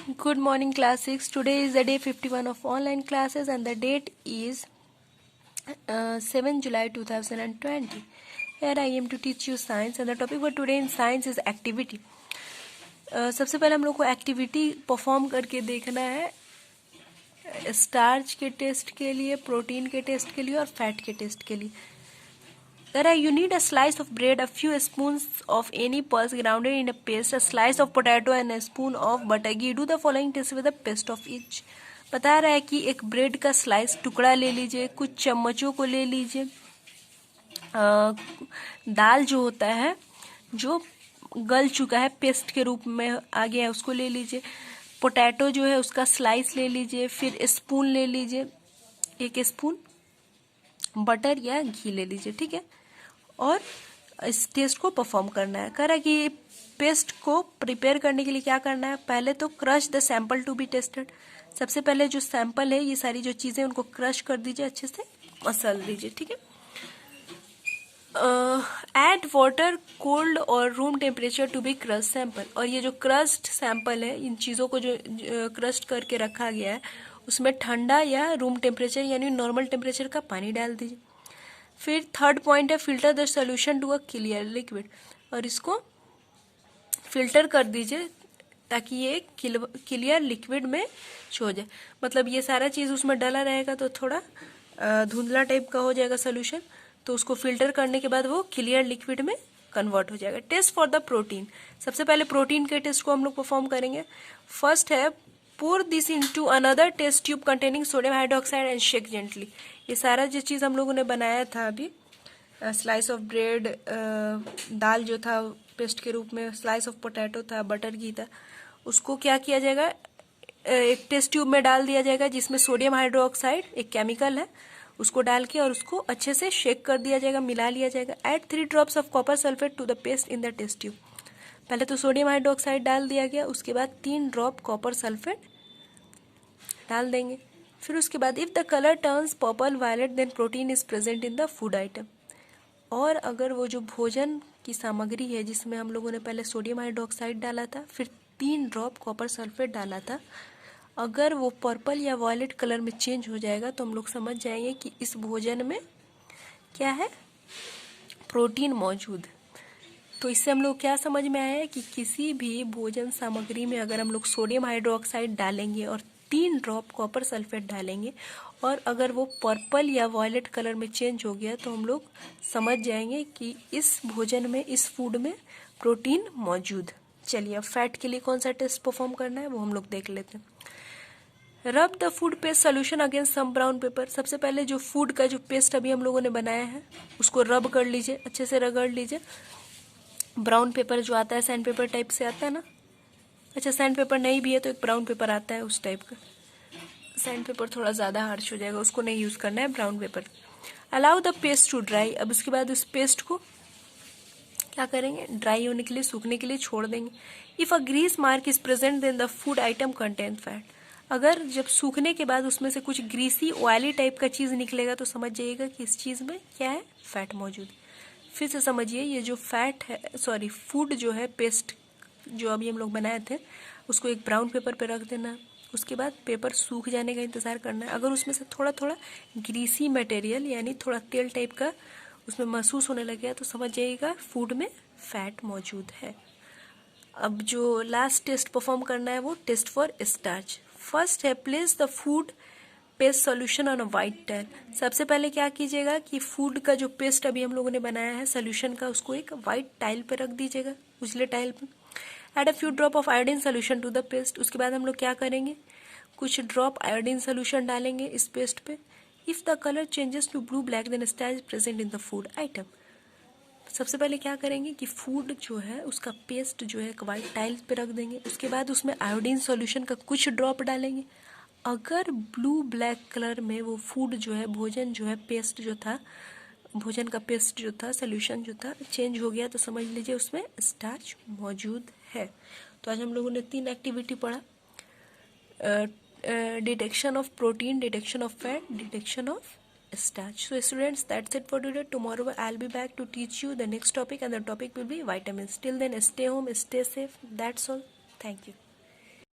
Good morning, class 6. Today is the day 51 of online classes and the date is 7 July 2020. Here I am to teach you science and the topic for today in science is activity. सबसे पहले हम लोग को activity perform करके देखना है starch के test के लिए, प्रोटीन के टेस्ट के लिए और फैट के टेस्ट के लिए. You need a slice of bread, a few spoons of any pulse grounded in a paste, a slice of potato and a spoon of butter. Do the following test with a paste of each. बता रहा है कि एक bread का slice टुकड़ा ले लीजिए, कुछ चम्मचों को ले लीजिए, दाल जो होता है जो गल चुका है पेस्ट के रूप में आ गया है उसको ले लीजिए, पोटैटो जो है उसका स्लाइस ले लीजिए, फिर स्पून ले लीजिए, एक स्पून बटर या घी ले लीजिए. ठीक है, और इस टेस्ट को परफॉर्म करना है. कह रहा है कि पेस्ट को प्रिपेयर करने के लिए क्या करना है. पहले तो crush the sample to be tested. सबसे पहले जो सैंपल है ये सारी जो चीजें उनको क्रश कर दीजिए, अच्छे से मसल दीजिए. ठीक है, एड वाटर कोल्ड और room temperature to be crush sample. और ये जो क्रश्ड सैंपल है, इन चीजों को जो क्रश्ड करके रखा गया है उसमें ठंडा या रूम टेम्परेचर यानी नॉर्मल टेम्परेचर का पानी डाल दीजिए. फिर थर्ड पॉइंट है filter the solution to a clear liquid. और इसको फिल्टर कर दीजिए ताकि ये क्लियर लिक्विड में हो जाए. मतलब ये सारा चीज उसमें डला रहेगा तो थोड़ा धुंधला टाइप का हो जाएगा सोल्यूशन, तो उसको फिल्टर करने के बाद वो क्लियर लिक्विड में कन्वर्ट हो जाएगा. Test for the protein. सबसे पहले प्रोटीन के टेस्ट को हम लोग परफॉर्म करेंगे. फर्स्ट है pour this into another test tube containing sodium hydroxide and shake gently. ये सारा जो चीज हम लोगों ने बनाया था अभी, स्लाइस ऑफ ब्रेड, दाल जो था पेस्ट के रूप में, स्लाइस ऑफ पोटैटो था, बटर घी था, उसको क्या किया जाएगा, एक टेस्ट ट्यूब में डाल दिया जाएगा जिसमें सोडियम हाइड्रोक्साइड एक केमिकल है, उसको डाल के और उसको अच्छे से शेक कर दिया जाएगा, मिला लिया जाएगा. Add 3 drops of copper sulphate to the paste in the test tube. पहले तो सोडियम हाइड्रोक्साइड डाल दिया गया, उसके बाद 3 ड्रॉप कॉपर सल्फेट डाल देंगे. फिर उसके बाद if the colour turns purple violet then protein is present in the food item. और अगर वो जो भोजन की सामग्री है जिसमें हम लोगों ने पहले सोडियम हाइड्रोक्साइड डाला था, फिर 3 ड्रॉप कॉपर सल्फेट डाला था, अगर वो पर्पल या वायलेट कलर में चेंज हो जाएगा तो हम लोग समझ जाएंगे कि इस भोजन में क्या है, प्रोटीन मौजूद. तो इससे हम लोग क्या समझ में आया है कि किसी भी भोजन सामग्री में अगर हम लोग सोडियम हाइड्रोक्साइड डालेंगे और 3 ड्रॉप कॉपर सल्फेट डालेंगे और अगर वो पर्पल या वायलेट कलर में चेंज हो गया तो हम लोग समझ जाएंगे कि इस भोजन में, इस फूड में प्रोटीन मौजूद. चलिए अब फैट के लिए कौन सा टेस्ट परफॉर्म करना है वो हम लोग देख लेते हैं. Rub the food paste solution against some brown paper. सबसे पहले जो फूड का जो पेस्ट अभी हम लोगों ने बनाया है उसको रब कर लीजिए, अच्छे से रगड़ लीजिए. ब्राउन पेपर जो आता है सैंड पेपर टाइप से आता है ना, अच्छा सैंड पेपर नहीं भी है तो एक ब्राउन पेपर आता है उस टाइप का. सैंड पेपर थोड़ा ज़्यादा हार्श हो जाएगा, उसको नहीं यूज़ करना है, brown paper. Allow the paste to dry. अब उसके बाद उस पेस्ट को क्या करेंगे, ड्राई होने के लिए, सूखने के लिए छोड़ देंगे. If a grease mark is present then the food item contain fat. अगर जब सूखने के बाद उसमें से कुछ ग्रीसी ऑयली टाइप का चीज़ निकलेगा तो समझ जाइएगा कि इस चीज़ में क्या है, फैट मौजूद. फिर से समझिए, ये जो फैट है, सॉरी फूड जो है, पेस्ट जो अभी हम लोग बनाए थे उसको एक ब्राउन पेपर पे रख देना. उसके बाद पेपर सूख जाने का इंतज़ार करना है. अगर उसमें से थोड़ा थोड़ा ग्रीसी मटेरियल यानी थोड़ा तेल टाइप का उसमें महसूस होने लग गया तो समझ जाइएगा फूड में फैट मौजूद है. अब जो लास्ट टेस्ट परफॉर्म करना है वो टेस्ट फॉर स्टार्च. फर्स्ट है place the food paste solution on a white tile. सबसे पहले क्या कीजिएगा कि फूड का जो पेस्ट अभी हम लोगों ने बनाया है सोल्यूशन का, उसको एक वाइट टाइल पे रख दीजिएगा, उजले टाइल पे. Add a few drop of iodine solution to the paste. उसके बाद हम लोग क्या करेंगे, कुछ ड्रॉप आयोडीन सोल्यूशन डालेंगे इस पेस्ट पे. If the colour changes to blue black then starch present in the food item. सबसे पहले क्या करेंगे कि फूड जो है उसका पेस्ट जो है एक वाइट टाइल पे रख देंगे. उसके बाद उसमें आयोडीन सोल्यूशन का कुछ ड्रॉप डालेंगे. अगर ब्लू ब्लैक कलर में वो फूड जो है, भोजन जो है, पेस्ट जो था, भोजन का पेस्ट जो था, सोल्यूशन जो था, चेंज हो गया तो समझ लीजिए उसमें स्टार्च मौजूद है. तो आज हम लोगों ने 3 एक्टिविटी पढ़ा, detection of protein, detection of fat, detection of starch. So students, that's it for today. Tomorrow I'll be back to teach you the next topic and the topic will be vitamins. Till then, stay home, stay safe. That's all. Thank you.